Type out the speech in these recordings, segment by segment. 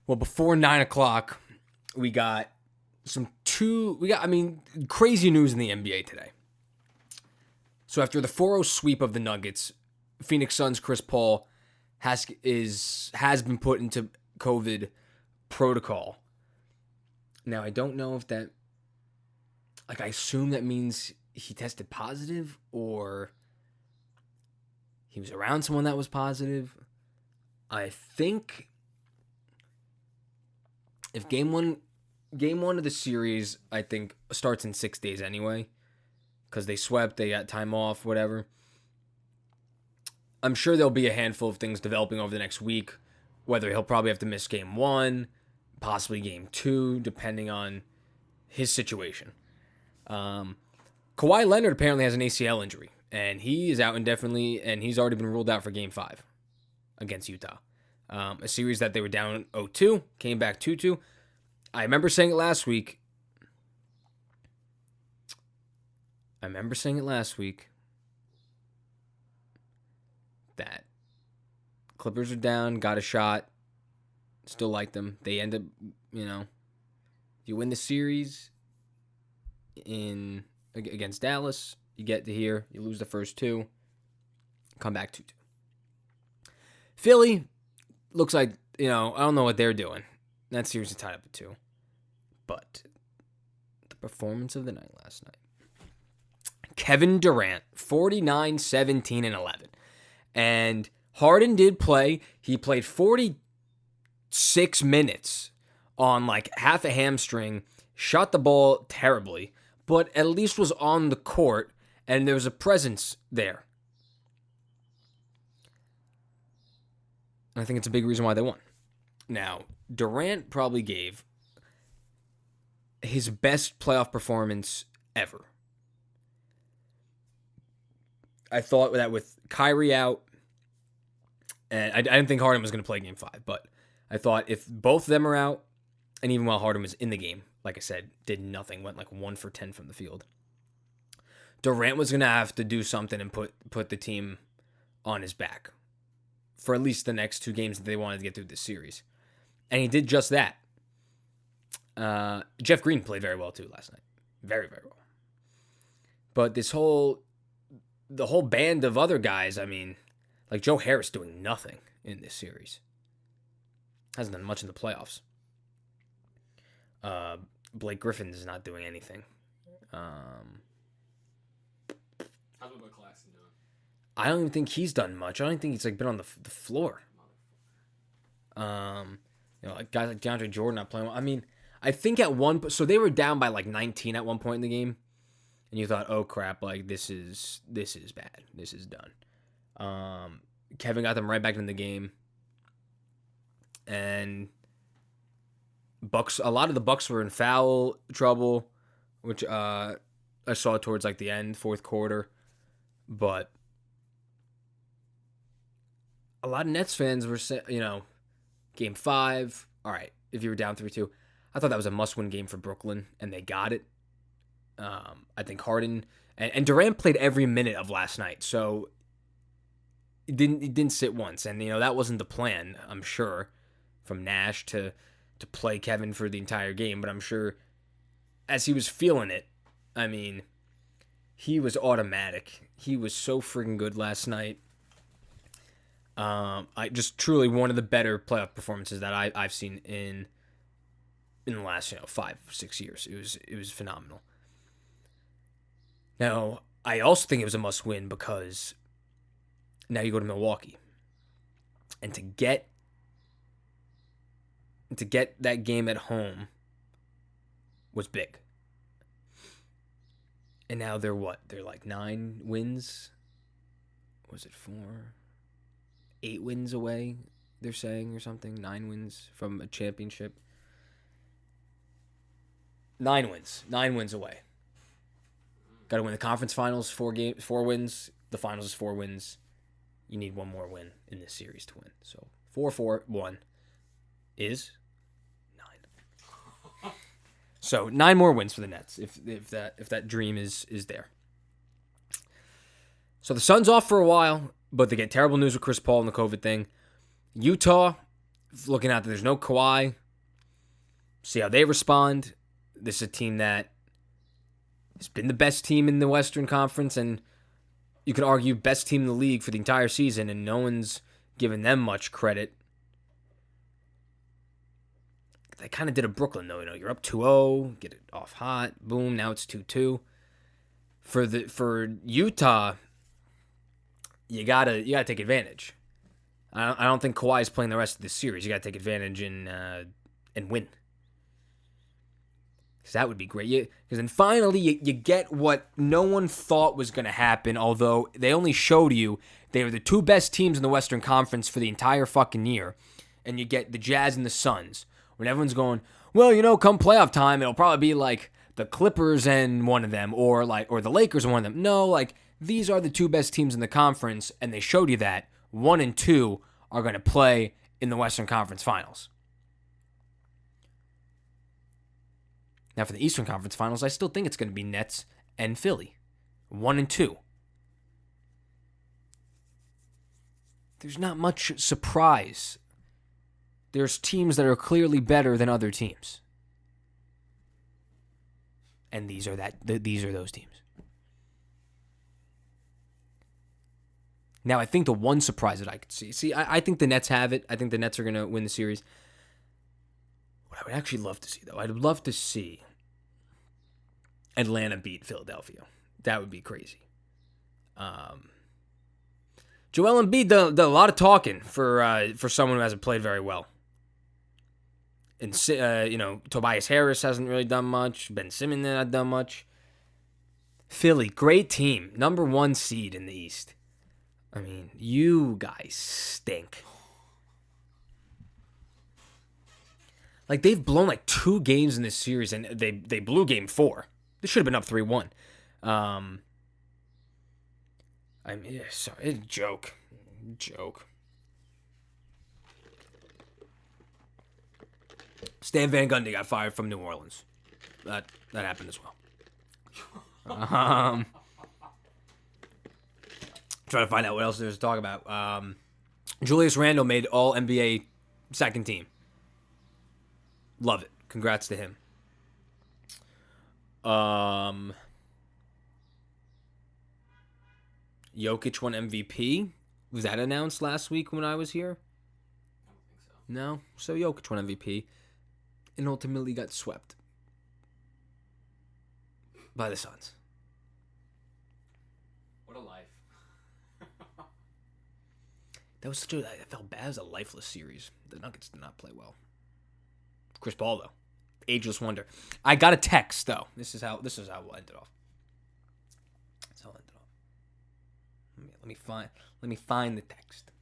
Well, before 9 o'clock, we got crazy news in the NBA today. So after the 4-0 sweep of the Nuggets, Phoenix Suns' Chris Paul has been put into COVID protocol. Now, I don't know if that, I assume that means he tested positive or he was around someone that was positive. I think if game one of the series, I think, starts in 6 days anyway, because they swept, they got time off, whatever. I'm sure there'll be a handful of things developing over the next week, whether he'll probably have to miss game 1, possibly game 2, depending on his situation. Kawhi Leonard apparently has an ACL injury, and he is out indefinitely, and he's already been ruled out for game 5 against Utah. A series that they were down 0-2, came back 2-2. I remember saying it last week. That Clippers are down, got a shot, still like them. They end up, you win the series against Dallas, you get to here, you lose the first 2, come back 2-2. Philly looks like, I don't know what they're doing. That series is tied up at 2. But the performance of the night last night. Kevin Durant, 49, 17, and 11. And Harden did play. He played 46 minutes on half a hamstring, shot the ball terribly, but at least was on the court, and there was a presence there. And I think it's a big reason why they won. Now, Durant probably gave his best playoff performance ever. I thought that with Kyrie out, and I didn't think Harden was going to play game 5, but I thought if both of them are out, and even while Harden was in the game, like I said, did nothing, went 1 for 10 from the field, Durant was going to have to do something and put the team on his back for at least the next 2 games that they wanted to get through this series. And he did just that. Jeff Green played very well too last night. Very, very well. But the whole band of other guys, Joe Harris doing nothing in this series. Hasn't done much in the playoffs. Blake Griffin is not doing anything. How's Will Claxton doing? I don't even think he's done much. I don't think he's been on the floor. Guys like DeAndre Jordan not playing well. I think so they were down by 19 at one point in the game, and you thought, oh crap, this is bad. This is done. Kevin got them right back in the game, and a lot of the Bucks were in foul trouble, which I saw towards the end, fourth quarter, but a lot of Nets fans were saying, game 5, all right, if you were down 3-2, I thought that was a must-win game for Brooklyn, and they got it. I think Harden and Durant played every minute of last night, so he didn't sit once, and that wasn't the plan, I'm sure, from Nash to play Kevin for the entire game, but I'm sure as he was feeling it, he was automatic. He was so freaking good last night. I just truly one of the better playoff performances that I've seen in the last 5-6 years. It was phenomenal. Now I also think it was a must win because now you go to Milwaukee, and to get that game at home was big. And now they're what? They're 9 wins. Was it 4? 8 wins away, they're saying, or something. 9 wins from a championship. 9 wins. 9 wins away. Got to win the conference finals, 4 wins. The finals is 4 wins. You need 1 more win in this series to win. So 4-4-1 is 9. So 9 more wins for the Nets if that dream is there. So the Suns off for a while, but they get terrible news with Chris Paul and the COVID thing. Utah looking out that there's no Kawhi. See how they respond. This is a team that has been the best team in the Western Conference, and you could argue best team in the league for the entire season, and no one's given them much credit. They kind of did a Brooklyn, though. You're up 2-0, get it off hot, boom, now it's 2-2. For Utah, you gotta take advantage. I don't think Kawhi is playing the rest of the series. You gotta take advantage and win. Because that would be great. Because then finally you get what no one thought was going to happen, although they only showed you they were the two best teams in the Western Conference for the entire fucking year. And you get the Jazz and the Suns. When everyone's going, well, come playoff time, it'll probably be like the Clippers and one of them, or the Lakers and one of them. No, these are the two best teams in the conference, and they showed you that 1 and 2 are going to play in the Western Conference Finals. Now, for the Eastern Conference Finals, I still think it's going to be Nets and Philly. 1 and 2. There's not much surprise. There's teams that are clearly better than other teams. And these are those teams. Now, I think the one surprise that I could see, I think the Nets have it. I think the Nets are going to win the series. What I would actually love to see, though, I'd love to see Atlanta beat Philadelphia. That would be crazy. Joel Embiid did a lot of talking for someone who hasn't played very well. And Tobias Harris hasn't really done much. Ben Simmons hasn't done much. Philly, great team, number 1 seed in the East. I mean, you guys stink. They've blown 2 games in this series, and they blew game 4. This should have been up 3-1. Sorry, it's a joke. Stan Van Gundy got fired from New Orleans. That happened as well. Trying to find out what else there's to talk about. Julius Randle made all NBA second team. Love it. Congrats to him. Jokic won MVP. Was that announced last week when I was here? I don't think so. No? So Jokic won MVP and ultimately got swept by the Suns. What a life. That was I felt bad. It was a lifeless series. The Nuggets did not play well. Chris Paul, though. Ageless wonder. I got a text, though. This is how we'll end it off. That's how I'll end it off. Let me find the text.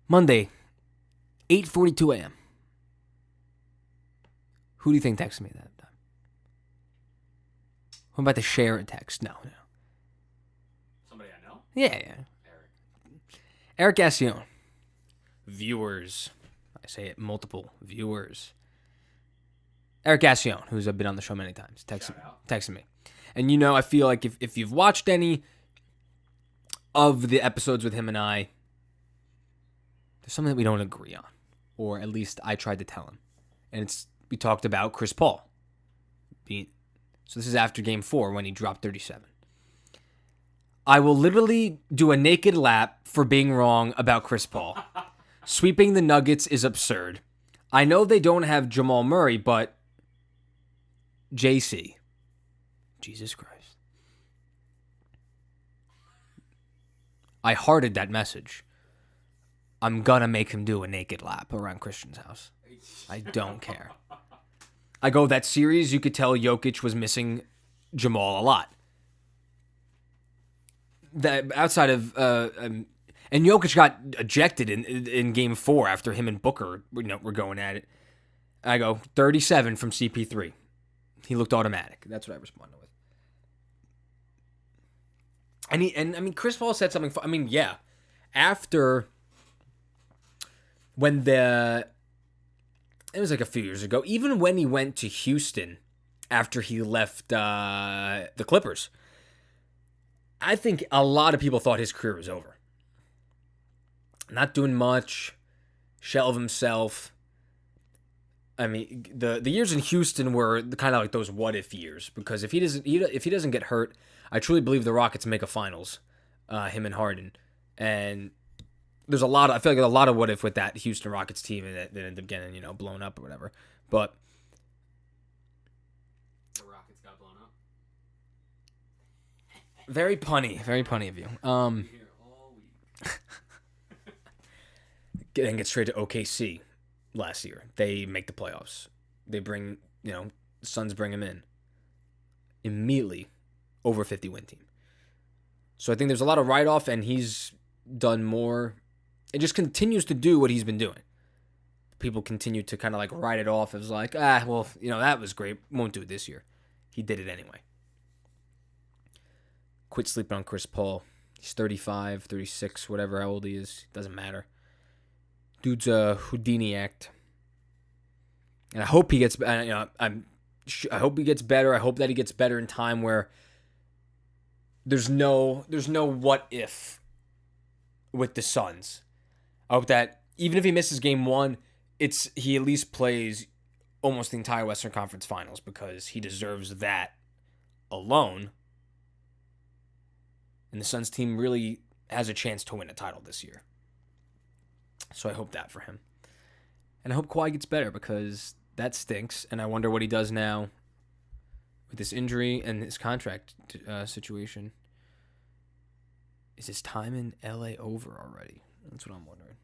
Monday, 8:42 a.m. Who do you think texted me that time? I'm about to share a text. No. Somebody I know? Yeah. Eric Gassion. Viewers. I say it, multiple viewers. Eric Gassion, who's been on the show many times, texted me. And I feel like if you've watched any of the episodes with him and I, there's something that we don't agree on. Or at least I tried to tell him. And we talked about Chris Paul. So this is after game 4 when he dropped 37. I will literally do a naked lap for being wrong about Chris Paul. Sweeping the Nuggets is absurd. I know they don't have Jamal Murray, but JC. Jesus Christ. I hearted that message. I'm gonna make him do a naked lap around Christian's house. I don't care. I go, that series, you could tell Jokic was missing Jamal a lot. That outside of and Jokic got ejected in game 4 after him and Booker were going at it. I go 37 from CP3. He looked automatic. That's what I responded with. And Chris Paul said something. After when it was a few years ago. Even when he went to Houston after he left the Clippers, I think a lot of people thought his career was over. Not doing much, shell of himself. I mean, the years in Houston were kind of like those what if years, because if he doesn't get hurt, I truly believe the Rockets make a finals, him and Harden, and there's I feel like a lot of what if with that Houston Rockets team, and that ended up getting blown up or whatever, but The Rockets got blown up. very punny of you. Here all week. And get straight to OKC. Last year, they make the playoffs. They bring, Suns bring him in immediately, over 50 win team. So I think there's a lot of write off, and he's done more. It just continues to do what he's been doing. People continue to kind of like write it off as like, that was great. Won't do it this year. He did it anyway. Quit sleeping on Chris Paul. He's 35, 36, whatever how old he is. Doesn't matter. Dude's a Houdini act, and I hope he gets. I hope he gets better. I hope that he gets better in time where there's no what if with the Suns. I hope that even if he misses game one, he at least plays almost the entire Western Conference Finals, because he deserves that alone. And the Suns team really has a chance to win a title this year. So I hope that for him. And I hope Kawhi gets better, because that stinks. And I wonder what he does now with this injury and his contract situation. Is his time in LA over already? That's what I'm wondering.